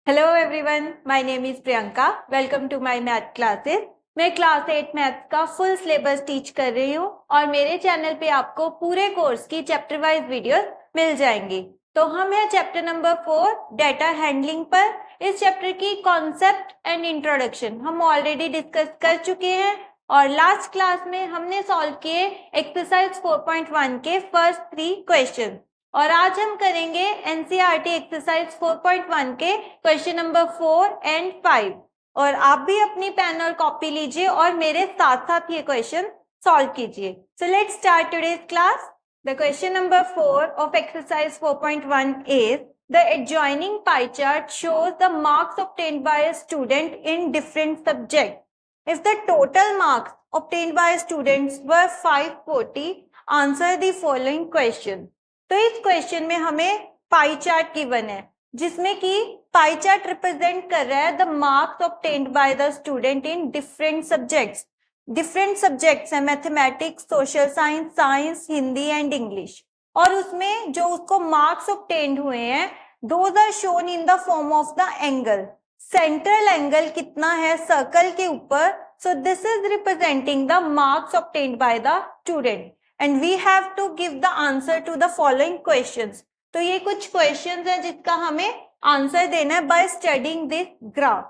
Hello everyone, my name is Priyanka. Welcome to my math classes. मैं class 8 math का full syllabus teach कर रही हूँ और मेरे चैनल पे आपको पूरे कोर्स की चैप्टर वाइज वीडियोस मिल जाएंगी। तो हम हैं चैप्टर नंबर 4 डेटा हैंडलिंग पर। इस चैप्टर की कॉन्सेप्ट एंड इंट्रोडक्शन हम ऑलरेडी डिस्कस कर चुके हैं और लास्ट क्लास में हमने सॉल्व किए एक्सरसाइज 4.1 के फर्स्ट 3 क्वेश्चन। और आज हम करेंगे एनसीईआरटी एक्सरसाइज 4.1 के क्वेश्चन नंबर 4 एंड 5। और आप भी अपनी पेन और कॉपी लीजिए और मेरे साथ साथ ये क्वेश्चन सॉल्व कीजिए। So let's start today's class. The question number 4 of exercise 4.1 is the adjoining pie chart shows the marks obtained by a student in different subjects. If the total marks obtained by students were 540, answer the following question. तो इस question में हमें pie chart given है जिसमें कि pie chart represent कर रहा है the marks obtained by the student in different subjects. Different subjects है mathematics, social science, science, Hindi and English. और उसमें जो उसको मार्क्स ऑब्टेन्ड हुए हैं those are shown in the form of the angle. Central angle कितना है सर्कल के ऊपर, so this is representing the marks obtained by the student and we have to give the answer to the following questions. तो ये कुछ questions हैं जिसका हमें आंसर देना है by studying this graph.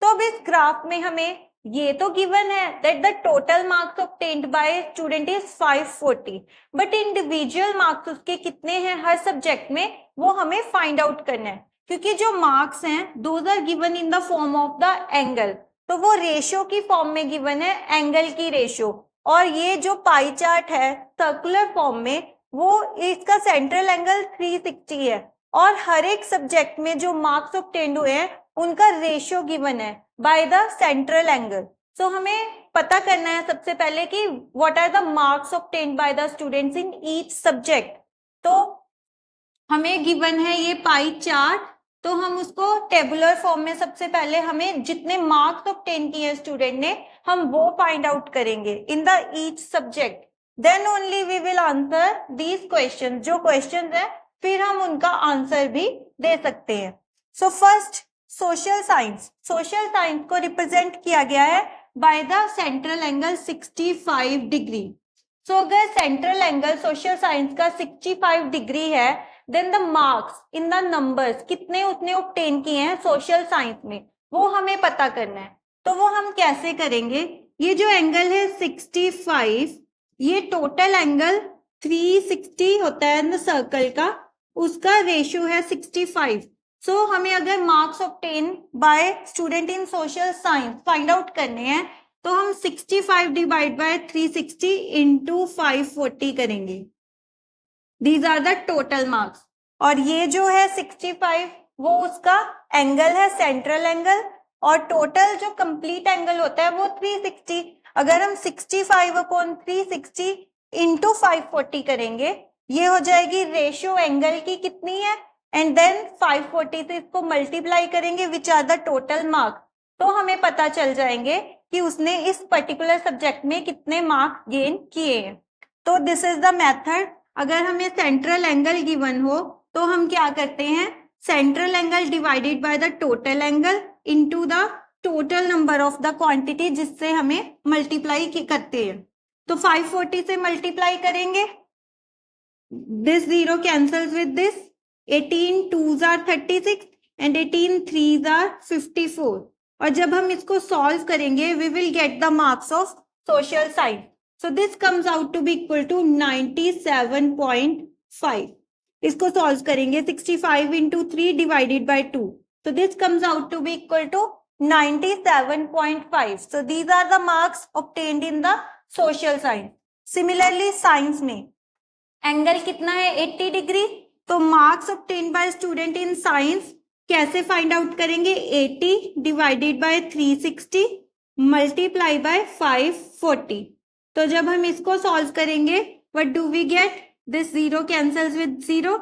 तो अब इस ग्राफ में हमें ये तो given है that the total marks obtained by student is 540, but individual marks उसके कितने हैं हर सब्जेक्ट में वो हमें find out करना है, क्योंकि जो marks हैं those are given in the form of the angle. तो वो रेशियो की फॉर्म में गिवन है, एंगल की रेशियो। और ये जो पाई चार्ट है सर्कुलर फॉर्म में वो इसका सेंट्रल एंगल 360 है और हर एक सब्जेक्ट में जो मार्क्स ऑब्टेन्ड हुए हैं उनका रेशियो गिवन है by the central angle. So हमें पता करना है सबसे पहले कि what are the marks obtained by the students in each subject. तो हमें गिवन है ये पाई चार्ट, तो हम उसको टेबुलर फॉर्म में सबसे पहले हमें जितने मार्क्स ऑब्टेन किए स्टूडेंट ने हम वो फाइंड आउट करेंगे in the each subject. Then only we will answer these question. जो क्वेश्चन है फिर हम उनका आंसर भी दे सकते हैं। So first social science. Social science को रिप्रेजेंट किया गया है by the central angle 65 degree. So अगर सेंट्रल एंगल सोशल साइंस का 65 डिग्री है then the marks in the numbers कितने उसने ऑब्टेन किए हैं सोशल साइंस में वो हमें पता करना है। तो वो हम कैसे करेंगे, ये जो एंगल है 65 ये टोटल एंगल 360 होता है इन द सर्कल का, उसका रेशियो है 65। सो हमें अगर मार्क्स ऑब्टेन बाय स्टूडेंट इन सोशल साइंस फाइंड आउट करने हैं तो हम 65 डिवाइड बाय 360 इंटू 540 करेंगे। These are the total marks. और ये जो है 65 वो उसका एंगल है सेंट्रल एंगल और टोटल जो कंप्लीट एंगल होता है वो 360। अगर हम 65 अपॉन 360 इंटू 540 करेंगे ये हो जाएगी रेशियो एंगल की कितनी है एंड देन 540 से इसको मल्टीप्लाई करेंगे which are the total marks. तो हमें पता चल जाएंगे कि उसने इस पर्टिकुलर सब्जेक्ट में कितने मार्क्स गेन किए हैं। तो दिस इज द मेथड। अगर हमें सेंट्रल एंगल गिवन हो तो हम क्या करते हैं, central angle divided by the total angle into the total number of the quantity जिससे हमें मल्टीप्लाई करते हैं। तो 540 से मल्टीप्लाई करेंगे, this zero cancels with this, 18 2s are 36 and 18 3s are 54। और जब हम इसको सॉल्व करेंगे we will get the marks of social science. So this comes out to be equal to 97.5. इसको सॉल्व करेंगे 65 into 3 divided by 2. So this comes out to be equal to 97.5. So these are the marks obtained in the social science. Similarly science में angle कितना है 80 degree, तो marks obtained by student in science कैसे find out करेंगे, 80 divided by 360 multiply by 540। तो जब हम इसको सॉल्व करेंगे what do we get, this zero cancels with zero,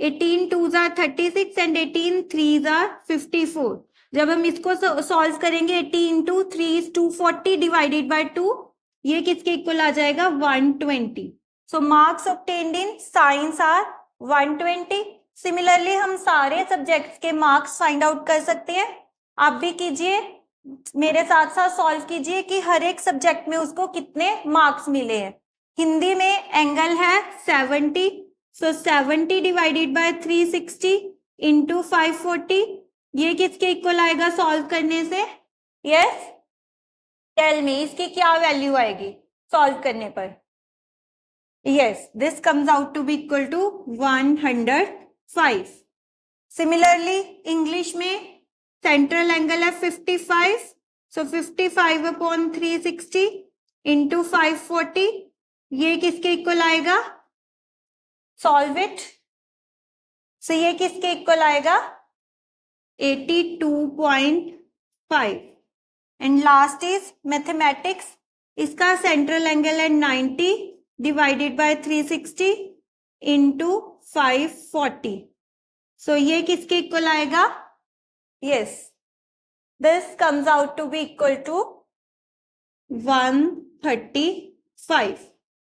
18 2s are 36 and 18 3s are 54। जब हम इसको सॉल्व करेंगे 80 इंटू 3 is 240 डिवाइडेड बाय 2, ये किसके इक्वल आ जाएगा 120। So marks obtained in science are 120। Similarly हम सारे सब्जेक्ट्स के मार्क्स फाइंड आउट कर सकते हैं। आप भी कीजिए, मेरे साथ साथ सॉल्व कीजिए कि हर एक सब्जेक्ट में उसको कितने मार्क्स मिले हैं। हिंदी में एंगल है 70, सो 70 डिवाइडेड बाय 360 इंटू 540, ये किसके इक्वल आएगा सॉल्व करने से? यस, टेल मी इसकी क्या वैल्यू आएगी सॉल्व करने पर? Yes, this comes out to be equal to 105। Similarly English में सेंट्रल एंगल है 55, सो 55 अपॉन 360 इंटू 540, ये किसके इक्वल आएगा? Solve it. सो ये किसके इक्वल आएगा? 82.5। एंड लास्ट इज मैथमेटिक्स, इसका सेंट्रल एंगल है 90 डिवाइडेड बाय 360 इंटू 540, सो ये किसके इक्वल आएगा? Yes, this comes out to be equal to 135।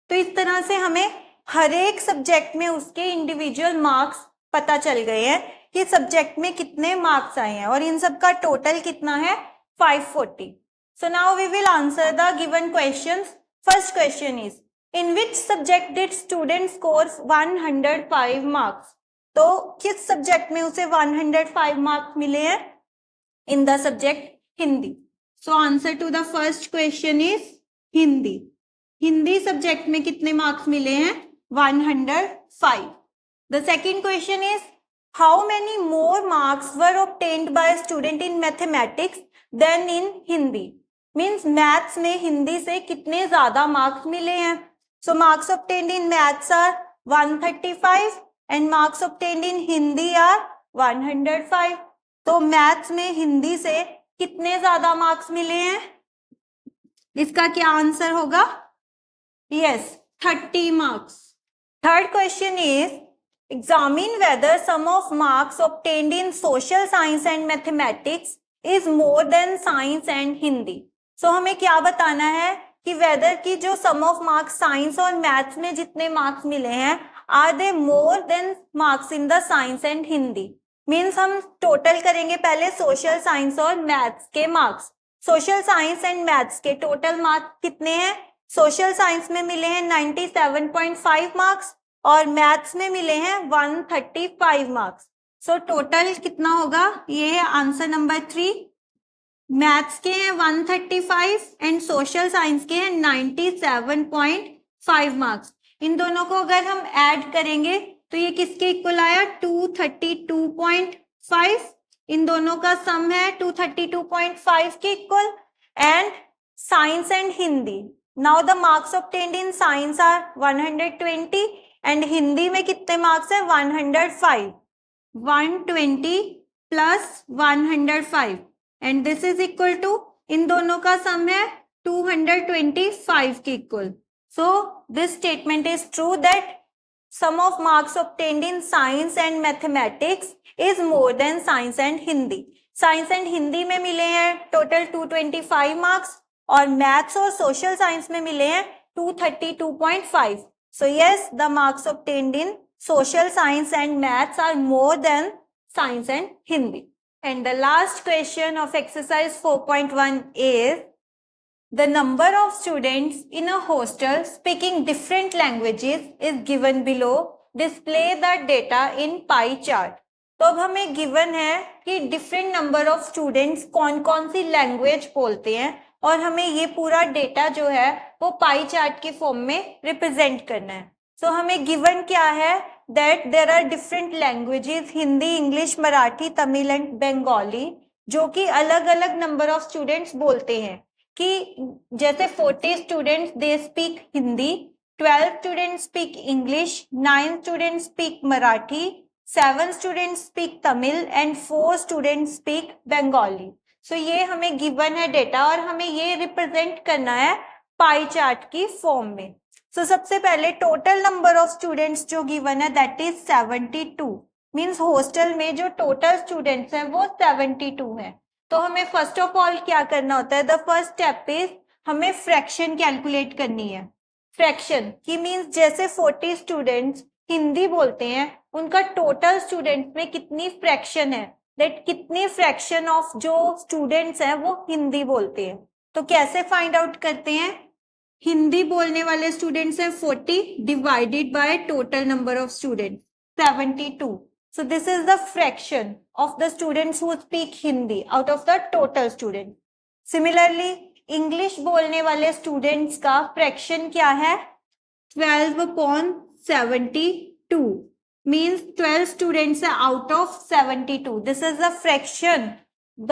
तो इस तरह से हमें हर एक सब्जेक्ट में उसके इंडिविजुअल मार्क्स पता चल गए हैं कि सब्जेक्ट में कितने मार्क्स आए हैं और इन सब का टोटल कितना है 540। So now we will answer the given questions. First question is, in which subject did student score 105 marks? तो किस सब्जेक्ट में उसे 105 मार्क्स मिले हैं? In the subject Hindi. So answer to the first question is Hindi. Hindi subject में कितने marks मिले हैं? 105। The second question is, how many more marks were obtained by student in mathematics than in Hindi? Means maths में हिंदी से कितने ज्यादा मार्क्स मिले हैं? So marks obtained in maths are 135 and marks obtained in Hindi are 105। तो maths में हिंदी से कितने ज्यादा मार्क्स मिले हैं? इसका क्या आंसर होगा? Yes, 30 marks. Third question is, examine whether sum of marks obtained in social science and mathematics is more than science and Hindi। So हमें क्या बताना है कि whether की जो sum of marks science और maths में जितने marks मिले हैं are they more than marks in the science and Hindi। Means हम टोटल करेंगे पहले सोशल साइंस और मैथ्स के marks. Social science and maths के टोटल मार्क्स कितने हैं? सोशल साइंस में मिले हैं 97.5 मार्क्स और मैथ्स में मिले हैं 135 मार्क्स। सो टोटल कितना होगा? ये है आंसर नंबर 3। मैथ्स के हैं 135 एंड सोशल साइंस के हैं 97.5 मार्क्स। इन दोनों को अगर हम ऐड करेंगे तो ये किसके इक्वल आया? 232.5। इन दोनों का सम है 232.5 के इक्वल। And science and Hindi, now the marks obtained in science are 120 and Hindi में कितने मार्क्स है? 105। 120 plus 105 and this is equal to, इन दोनों का सम है 225 के इक्वल। So this statement is true that sum of marks obtained in science and mathematics is more than science and Hindi। Science and Hindi में मिले हैं टोटल 225 मार्क्स और मैथ्स और सोशल साइंस में मिले हैं 232.5। So yes, the marks obtained in social science and maths are more than science and Hindi। And the last question of exercise 4.1 is, the number of students in a hostel speaking different languages is given below, display the data in pie chart। तो अब हमें given है कि different number of students कौन कौन सी language बोलते हैं और हमें ये पूरा डेटा जो है वो पाई चार्ट की फॉर्म में रिप्रेजेंट करना है। सो हमें गिवन क्या है? That there are different languages, Hindi, English, Marathi, Tamil and Bengali, जो कि अलग अलग नंबर ऑफ स्टूडेंट्स बोलते हैं। कि जैसे 40 students they speak Hindi, 12 students speak English, 9 students speak Marathi, 7 students speak Tamil and 4 students speak Bengali. सो ये हमें गिवन है डेटा और हमें ये रिप्रेजेंट करना है पाई चार्ट की फॉर्म में। सो सबसे पहले टोटल नंबर ऑफ स्टूडेंट्स जो गिवन है दैट इज 72। मीन्स हॉस्टल में जो टोटल स्टूडेंट्स हैं वो 72 है। तो हमें फर्स्ट ऑफ ऑल क्या करना होता है? द फर्स्ट स्टेप इज हमें फ्रैक्शन कैलकुलेट करनी है। फ्रैक्शन की मीन्स जैसे 40 स्टूडेंट्स हिंदी बोलते हैं उनका टोटल स्टूडेंट्स में कितनी फ्रैक्शन है, दैट कितनी फ्रैक्शन ऑफ जो स्टूडेंट्स हैं वो हिंदी बोलते हैं। तो कैसे फाइंड आउट करते हैं? हिंदी बोलने वाले स्टूडेंट्स हैं 40 divided by total number of student 72. So this is the fraction of the students who speak Hindi out of the total student. Similarly, English बोलने वाले स्टूडेंट्स का फ्रैक्शन क्या है? 12/72 means 12 students are out of 72. This is the fraction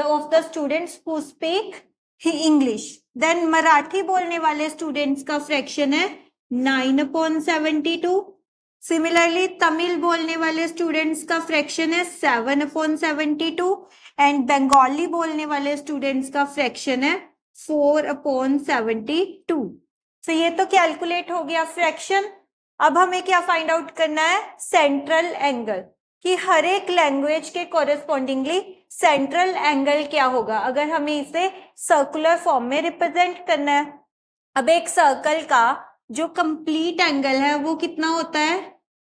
of the students who speak English. Then Marathi बोलने वाले students का fraction है 9/72. Similarly Tamil बोलने वाले स्टूडेंट्स का फ्रैक्शन है 7/72 एंड बंगाली बोलने वाले स्टूडेंट्स का फ्रैक्शन है 4/72. तो ये तो कैलकुलेट हो गया फ्रैक्शन। अब हमें क्या फाइंड आउट करना है? सेंट्रल एंगल, कि हर एक लैंग्वेज के कोरेस्पॉन्डिंगली सेंट्रल एंगल क्या होगा अगर हमें इसे सर्कुलर फॉर्म में रिप्रेजेंट करना है। अब एक सर्कल का जो कंप्लीट एंगल है वो कितना होता है?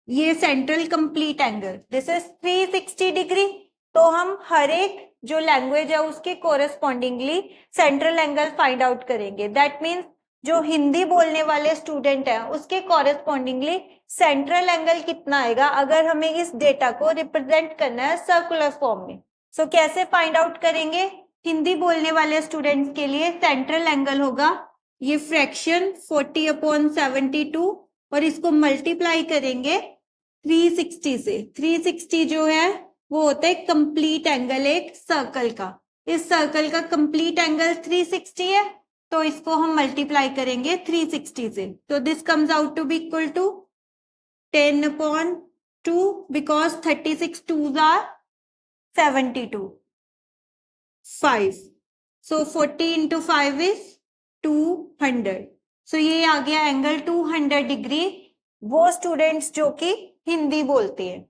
ये central complete angle, this is 360 degree. तो हम हर एक जो लैंग्वेज है उसके कोरेस्पॉन्डिंगली सेंट्रल एंगल फाइंड आउट करेंगे। दैट मीन्स जो हिंदी बोलने वाले स्टूडेंट है उसके कोरेस्पॉन्डिंगली सेंट्रल एंगल कितना आएगा अगर हमें इस डेटा को रिप्रेजेंट करना है सर्कुलर फॉर्म में। सो कैसे फाइंड आउट करेंगे? हिंदी बोलने वाले स्टूडेंट्स के लिए सेंट्रल एंगल होगा ये फ्रैक्शन 40/72 और इसको मल्टीप्लाई करेंगे 360 से। 360 जो है वो होता है कंप्लीट एंगल एक सर्कल का। इस सर्कल का कंप्लीट एंगल 360 है तो इसको हम मल्टीप्लाई करेंगे 360 से। तो this comes out to be equal to 10/2 because 36 2s are 72. 5. So 40 into 5 is 200. So ये आ गया एंगल 200 डिग्री वो स्टूडेंट्स जो कि हिंदी बोलते हैं।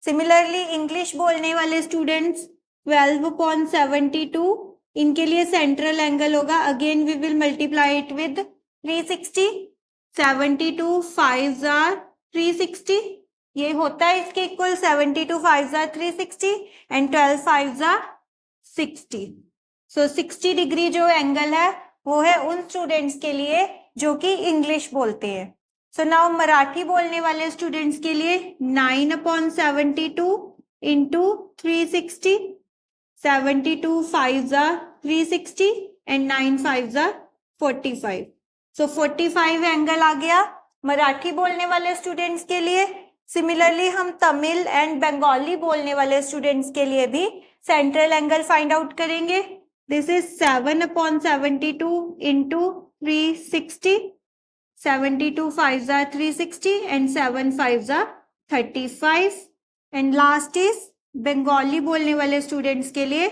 सिमिलरली इंग्लिश बोलने वाले स्टूडेंट्स 12/72 इनके लिए सेंट्रल एंगल होगा, again we will multiply it with 360। 72 5s are 360, ये होता है इसके इक्वल 72 5s are 360 and 12 5s are 60. So 60 degree जो एंगल है वो है उन स्टूडेंट्स के लिए जो कि इंग्लिश बोलते हैं। सो नाउ मराठी बोलने वाले स्टूडेंट्स के लिए 9/72 into 360, 72 5s are 360 and 9 5s are 45. So 45 angle आ गया मराठी बोलने वाले स्टूडेंट्स के लिए। सिमिलरली हम तमिल एंड बंगाली बोलने वाले स्टूडेंट्स के लिए भी सेंट्रल एंगल फाइंड आउट करेंगे। This is 7/72 into 360, 72 5s are 360 and 7 5s are 35 and last is Bengali बोलने वाले स्टूडेंट्स के लिए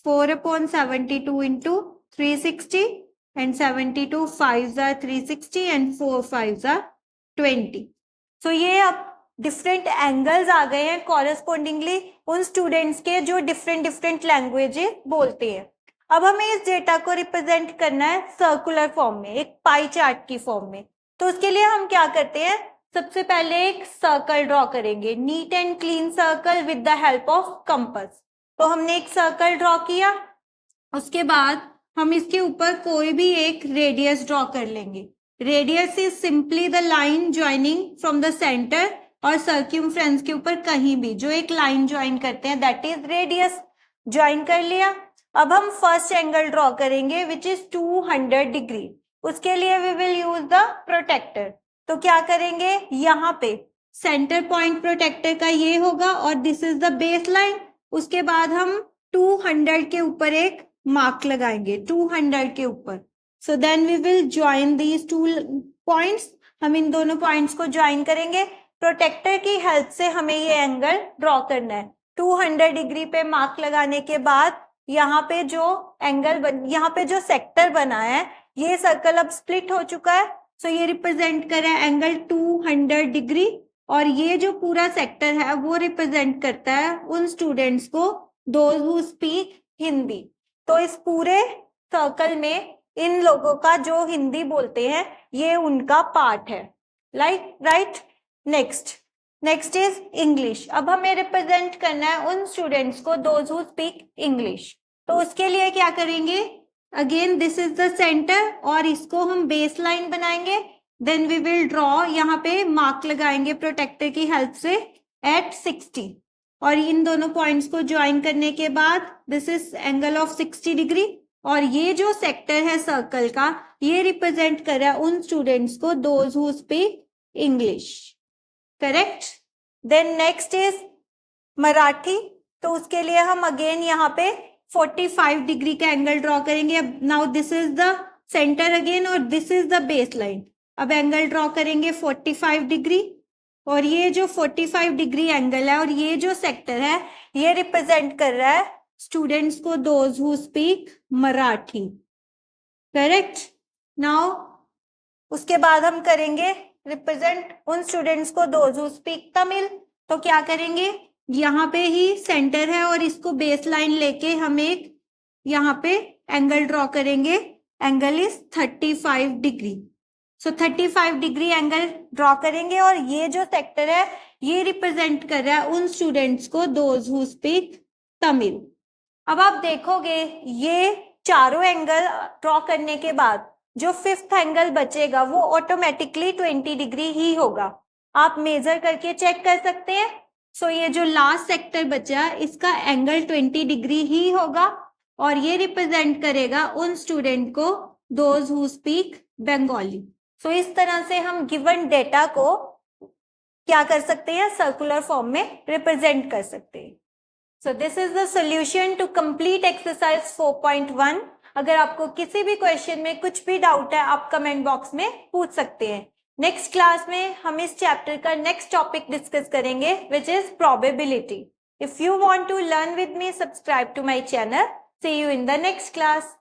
4/72 into 360 and 72 5s are 360 and 4 5s are 20. So ये अब डिफरेंट एंगल्स आ गए हैं कॉरेस्पॉन्डिंगली उन स्टूडेंट्स के जो डिफरेंट लैंग्वेजेस बोलते हैं। अब हमें इस डेटा को रिप्रेजेंट करना है सर्कुलर फॉर्म में, एक पाई चार्ट की फॉर्म में। तो उसके लिए हम क्या करते हैं? सबसे पहले एक सर्कल ड्रॉ करेंगे, neat and clean circle with the help of compass. तो हमने एक सर्कल ड्रॉ किया, उसके बाद हम इसके ऊपर कोई भी एक रेडियस ड्रॉ कर लेंगे। Radius is simply the line joining from the centre और सर्क्यूमफ्रेंस के ऊपर कहीं भी जो एक लाइन ज्वाइन करते हैं, दैट इज रेडियस। ज्वाइन कर लिया। अब हम फर्स्ट एंगल ड्रॉ करेंगे विच इज 200 डिग्री। उसके लिए we will use the protractor. तो क्या करेंगे? यहाँ पे सेंटर पॉइंट प्रोटेक्टर का ये होगा और this is the base line. उसके बाद हम 200 के ऊपर एक मार्क लगाएंगे, 200 के ऊपर। So then we will join these two points. हम इन दोनों पॉइंट्स को ज्वाइन करेंगे। प्रोटेक्टर की हेल्प से हमें ये एंगल ड्रॉ करना है। 200 डिग्री पे मार्क लगाने के बाद यहाँ पे जो एंगल यहाँ पे जो सेक्टर बना है ये सर्कल अब स्प्लिट हो चुका है। सो ये रिप्रेजेंट कर रहा है एंगल 200 डिग्री और ये जो पूरा सेक्टर है वो रिप्रेजेंट करता है उन स्टूडेंट्स को दोज हु स्पीक हिंदी। तो इस पूरे सर्कल में इन लोगों का जो हिंदी बोलते हैं ये उनका पार्ट है, right. Next next is English. अब हमें रिप्रेजेंट करना है उन स्टूडेंट्स को दोज हु स्पीक इंग्लिश। तो उसके लिए क्या करेंगे, again this is the centre और इसको हम बेस लाइन बनाएंगे, देन वी विल ड्रॉ, यहाँ पे मार्क लगाएंगे प्रोटेक्टर की हेल्प से एट 60 और इन दोनों पॉइंट्स को ज्वाइन करने के बाद this is angle of 60 degree और ये जो सेक्टर है सर्कल का ये रिप्रेजेंट कर रहा है उन स्टूडेंट्स को those who speak English, correct. Then next is Marathi. तो उसके लिए हम अगेन यहाँ पे 45 डिग्री का एंगल ड्रॉ करेंगे। अब now this is the center again और this is the base line. अब एंगल ड्रॉ करेंगे 45 डिग्री और ये जो 45 डिग्री एंगल है और ये जो सेक्टर है ये रिप्रेजेंट कर रहा है स्टूडेंट्स को those who speak Marathi, correct. Now उसके बाद हम करेंगे रिप्रेजेंट उन स्टूडेंट्स को दोज हु स्पीक तमिल। तो क्या करेंगे, यहाँ पे ही सेंटर है और इसको बेस लाइन लेके हम एक यहाँ पे एंगल ड्रॉ करेंगे, angle is 35 degree. So 35 degree angle draw करेंगे और ये जो सेक्टर है ये रिप्रेजेंट कर रहा है उन स्टूडेंट्स को दोज हु स्पीक तमिल। अब आप देखोगे ये चारों एंगल ड्रॉ करने के बाद जो फिफ्थ एंगल बचेगा वो ऑटोमेटिकली 20 डिग्री ही होगा। आप मेजर करके चेक कर सकते हैं। सो ये जो लास्ट सेक्टर बचा इसका एंगल 20 डिग्री ही होगा और ये रिप्रेजेंट करेगा उन स्टूडेंट को दोज हु स्पीक बंगाली। सो इस तरह से हम गिवन डेटा को क्या कर सकते हैं, सर्कुलर फॉर्म में रिप्रेजेंट कर सकते हैं। So this is the solution to complete exercise 4.1। अगर आपको किसी भी क्वेश्चन में कुछ भी डाउट है आप कमेंट बॉक्स में पूछ सकते हैं। नेक्स्ट क्लास में हम इस चैप्टर का नेक्स्ट टॉपिक डिस्कस करेंगे which is probability. If you want to learn with me, subscribe to my channel. See you in the next class.